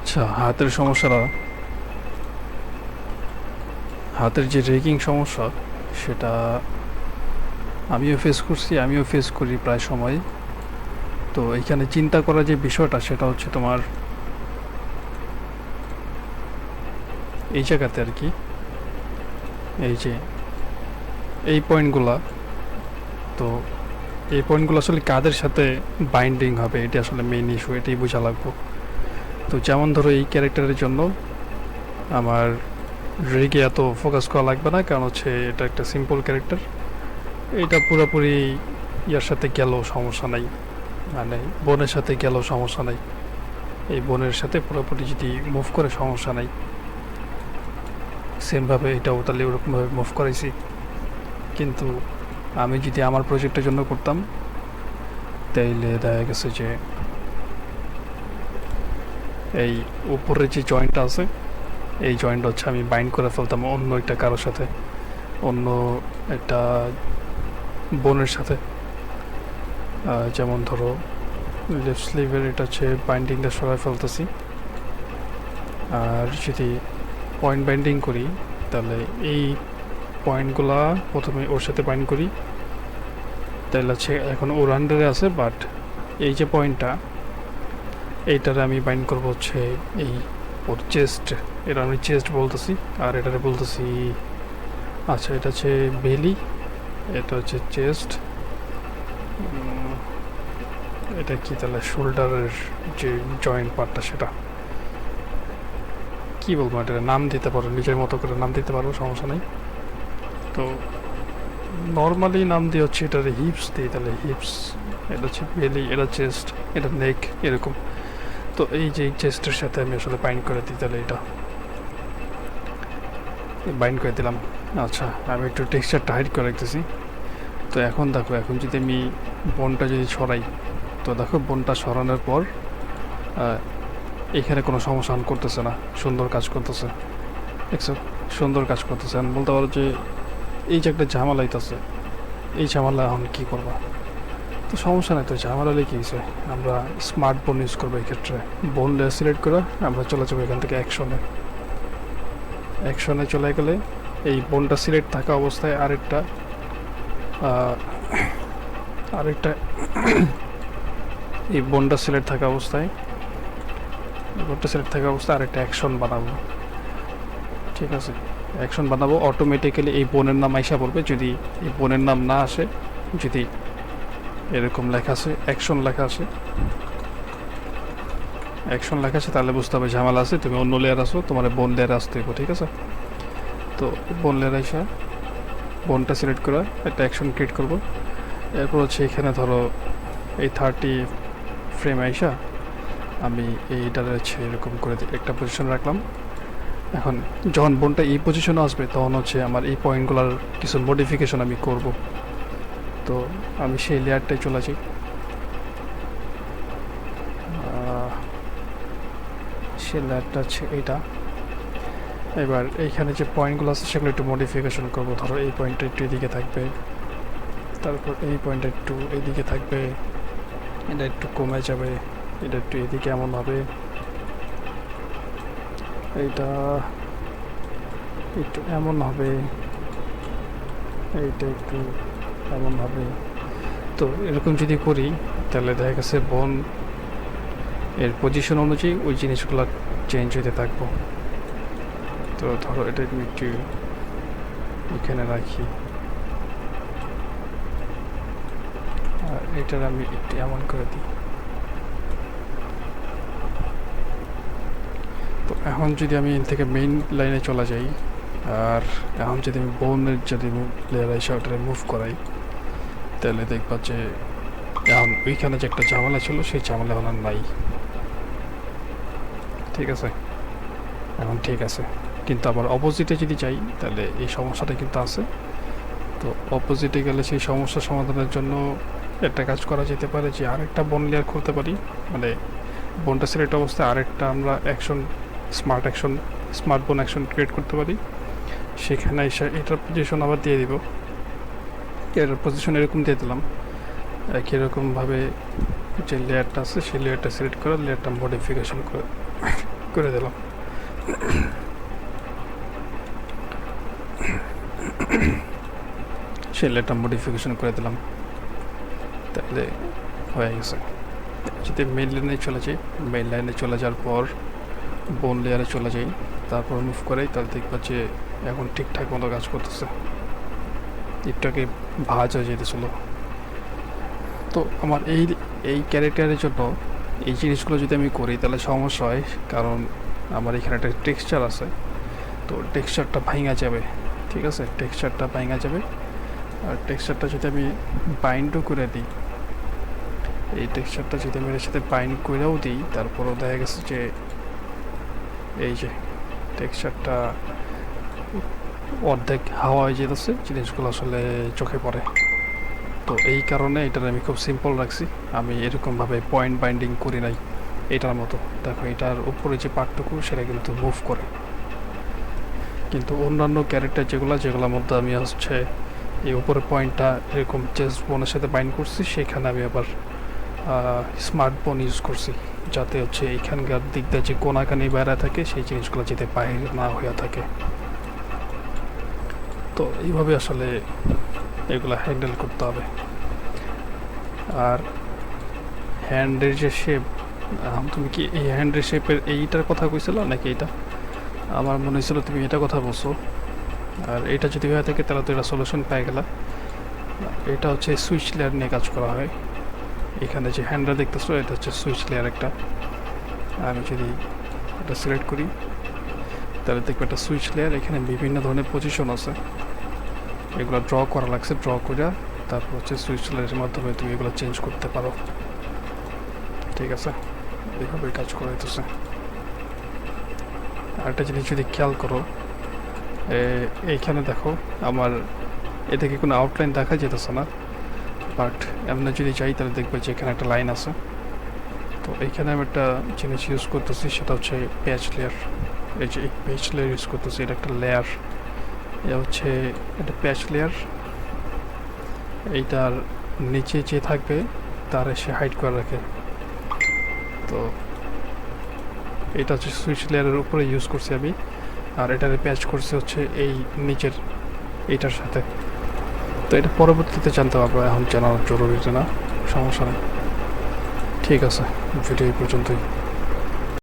আচ্ছা, হাতের যে রেকিং সমস্যা সেটা আমিও ফেস করি প্রায় সময়। তো এখানে চিন্তা করার যে বিষয়টা সেটা হচ্ছে তোমার এই জায়গাতে আর কি, এই যে এই পয়েন্টগুলা। তো এই পয়েন্টগুলো আসলে কাদের সাথে বাইন্ডিং হবে এটা আসলে মেইন ইস্যু, এটাই বোঝা লাগবে। তো যেমন ধরো এই ক্যারেক্টারের জন্য আমার রেগে এত ফোকাস করা লাগবে না, কারণ হচ্ছে এটা একটা সিম্পল ক্যারেক্টার। এটা পুরোপুরি ইয়ার সাথে গেলেও সমস্যা নাই, মানে বোনের সাথে গেলেও সমস্যা নাই। এই বোনের সাথে পুরোপুরি যদি মুভ করে সমস্যা নাই। সেমভাবে এটাও তাহলে ওরকমভাবে মুভ করাইছি। কিন্তু আমি যদি আমার প্রজেক্টের জন্য করতাম তাইলে দেখা গেছে যে এই উপরের যে জয়েন্টটা আছে এই জয়েন্ট হচ্ছে আমি বাইন্ড করে ফেলতাম অন্য একটা কারোর সাথে, অন্য একটা বোনের সাথে। যেমন ধরো লেফট স্লিভের এটা হচ্ছে বাইন্ডিংটা সরাই ফেলতেছি, আর যদি পয়েন্ট বাইন্ডিং করি তাহলে এই পয়েন্টগুলা প্রথমে ওর সাথে বাইন্ড করি। তাহলে হচ্ছে এখন ওর আন্ডারে আছে, বাট এই যে পয়েন্টটা এইটারে আমি বাইন্ড করবো হচ্ছে এই ওর চেস্ট। এটা আমি চেস্ট বলতেছি, আর এটারে বলতেছি, আচ্ছা এটা হচ্ছে বেলি, এটা হচ্ছে চেস্ট। এটা কি তাহলে শোল্ডারের যে জয়েন্ট পার্টটা সেটা কি বলবো, এটা নাম দিতে পারো, নিজের মতো করে নাম দিতে পারো, সমস্যা নেই। তো নর্মালি নাম দিয়ে হচ্ছে এটার হিপস দিই, তাহলে হিপস। এটা হচ্ছে বেলি, এটা চেস্ট, এটা নেক, এরকম। তো এই যে চেস্টের সাথে আমি আসলে বাইন্ড করে দিই, তাহলে এটা বাইন্ড করে দিলাম। আচ্ছা, আমি একটু টেক্সচারটা হাইড করে রাখতেছি। তো এখন দেখো, এখন যদি আমি বোনটা যদি ছড়াই, তো দেখো বোনটা সরানোর পর এখানে কোনো সমস্যা করতেছে না, সুন্দর কাজ করতেছে। দেখছো, সুন্দর কাজ করতেছে। আমি বলতে পারো যে এই যে একটা ঝামেলা হইতেছে, এই ঝামেলা এখন কী করবা? তো সমস্যা নেই, তো ঝামেলা হলে কী হয়েছে, আমরা স্মার্ট বোন ইউজ করবো। এই ক্ষেত্রে বোন লেয়ার সিলেক্ট করে আমরা চলে যাবো এখান থেকে অ্যাকশনে চলে গেলে এই বোনটা সিলেক্ট থাকা অবস্থায় আরেকটা এই বোনটা সিলেক্ট থাকা অবস্থায় আরেকটা অ্যাকশন বানাবো। ঠিক আছে, অ্যাকশন বানাবো, অটোমেটিক্যালি এই বোনের নাম আইসা পড়বে। যদি এই বোনের নাম না আসে, যদি এরকম লেখা আছে অ্যাকশন লেখা আছে তাহলে বুঝতে হবে ঝামেলা আছে, তুমি অন্য লেয়ার আসো, তোমার বোন লেয়ার আসতে হবে। ঠিক আছে, তো বোন লেয়ার আইসা বোনটা সিলেক্ট করা একটা অ্যাকশন ক্রিয়েট করব। এরপর হচ্ছে এখানে ধরো এই 30 ফ্রেম আইসা আমি এইটারে হচ্ছে এরকম করে একটা পজিশন রাখলাম। এখন যখন বোনটা এই পজিশনে আসবে তখন হচ্ছে আমার এই পয়েন্টগুলোর কিছু মডিফিকেশন আমি করব। তো আমি সেই লেয়ারটাই চলে যাই। সে লেয়ারটা হচ্ছে এইটা। এবার এইখানে যে পয়েন্টগুলো আছে সেগুলো একটু মডিফিকেশন করবো। ধরো এই পয়েন্টটা একটু এদিকে থাকবে, তারপর এই পয়েন্টটা একটু এদিকে থাকবে, এটা একটু কমে যাবে, এটা একটু এদিকে এমন হবে, এইটা একটু এমন হবে, এইটা একটু এমন হবে। তো এরকম যদি করি তাহলে দেখা গেছে বোন এর পজিশন অনুযায়ী ওই জিনিসগুলো চেঞ্জ হতে থাকবো। তো ধরো এটা আমি একটু এখানে রাখি, আর এটার আমি একটু এমন করে দিই। তো এখন যদি আমি এর থেকে মেইন লাইনে চলে যাই, আর এখন যদি আমি বোনের যদি লেয়ার এসে ওটা মুভ করাই, তাহলে দেখবা যে এখন ওইখানে যে একটা ঝামেলা ছিল সেই ঝামেলা এখন আর নাই। ঠিক আছে, এখন ঠিক আছে। কিন্তু আবার অপোজিটে যদি যাই তাহলে এই সমস্যাটা কিন্তু আছে। তো অপোজিটে গেলে সেই সমস্যা সমাধানের জন্য একটা কাজ করা যেতে পারে যে আরেকটা বোন লেয়ার করতে পারি, মানে বোনটা সিলেক্ট অবস্থায় আরেকটা আমরা স্মার্ট বোন অ্যাকশন ক্রিয়েট করতে পারি। সেখানে এসে এটার পজিশন আবার দিয়ে দিব, এটার পজিশন এরকম দিয়ে দিলাম। একই রকমভাবে যে লেয়ারটা আছে সেই লেয়ারটা সিলেক্ট করে লেয়ারটা মডিফিকেশন করে করে দিলাম। সেই লেয়ারটা মডিফিকেশন করে দিলাম, তাহলে হয়ে গেছে। যদি মেইন লাইনে চলে যাই, মেইন লাইনে চলে যাওয়ার পর বোন লেয়ারে চলে যাই, তারপর মুভ করাই, তাহলে দেখবা যে এখন ঠিকঠাক মতো কাজ করতেছে। ইটটাকে ভাজ হয়ে যেতেছিল। তো আমার এই এই ক্যারেক্টারের জন্য এই জিনিসগুলো যদি আমি করি তাহলে সমস্যা হয়, কারণ আমার এখানে একটা টেক্সচার আছে, তো টেক্সচারটা ভাঙা যাবে। ঠিক আছে, টেক্সচারটা ভাঙা যাবে। আর টেক্সচারটা যদি আমি বাইন্ডও করে দিই, এই টেক্সচারটা যদি আমি এর সাথে বাইন্ড করেও দিই, তারপরও দেখা গেছে যে এই যে টেক্সচারটা অর্ধেক হাওয়া হয়ে যেতেছে, জিনিসগুলো আসলে চোখে পড়ে। তো এই কারণে এটার আমি খুব সিম্পল রাখছি। আমি এরকমভাবে পয়েন্ট বাইন্ডিং করি নাই এটার মতো। দেখো এটার উপরে যে পার্টটুকু সেটা কিন্তু মুভ করে, কিন্তু অন্যান্য ক্যারেক্টার যেগুলোর মধ্যে আমি হচ্ছে এই উপরে পয়েন্টটা এরকম চেস্ট বোনের সাথে বাইন্ড করছি, সেখানে আমি আবার স্মার্ট বোন ইউজ করছি, যাতে হচ্ছে এইখানকার দিক দিয়ে যে কোনাকানি বেড়া থাকে সেই জিনিসগুলো যাতে বাইরে না হয়ে থাকে। তো এইভাবে আসলে এগুলো হ্যান্ডেল করতে হবে। আর হ্যান্ডের যে শেপ, তুমি কি এই হ্যান্ডের শেপের এইটার কথা কইছিল নাকি এটা? আমার মনে হয়েছিল তুমি এটা কথা বলছো। আর এটা যদি হয়ে থাকে তাহলে তো এটা সলিউশন পেয়ে গেলা। এটা হচ্ছে সুইচ লেয়ার নিয়ে কাজ করা হয়। এখানে যে হ্যান্ডটা দেখতেছো এটা হচ্ছে সুইচ লেয়ার একটা। আমি যদি এটা সিলেক্ট করি তাহলে দেখবে একটা সুইচ লেয়ার, এখানে বিভিন্ন ধরনের পজিশন আছে, এগুলো ড্র করা লাগছে। ড্র করে তারপর হচ্ছে সুইচ লেয়ারের মাধ্যমে তুমি এগুলো চেঞ্জ করতে পারো। ঠিক আছে, এইভাবে কাজ করা হইতেছে। আরেকটা জিনিস যদি খেয়াল করো, এইখানে দেখো আমার এদিকে কোনো আউটলাইন দেখা যেতেছে না, বাট এমনি যদি চাই তাহলে দেখবে যে এখানে একটা লাইন আছে। তো এইখানে আমি একটা জিনিস ইউজ করতেছি, সেটা হচ্ছে প্যাচ লেয়ার। এই যে এই প্যাচ লেয়ার ইউজ করতেছি, এটা একটা লেয়ার, এটা হচ্ছে একটা প্যাচ লেয়ার। এইটার নিচে যে থাকবে তার এসে হাইড করে রাখে। তো এটা হচ্ছে সুইচ লেয়ারের উপরে ইউজ করছি আমি, আর এটারে প্যাচ করছি হচ্ছে এই নিচের এইটার সাথে। তো এটা পরবর্তীতে জানতে পারবো, এখন জানার জরুরি না, সমস্যা নেই। ঠিক আছে, ভিডিও এই পর্যন্তই।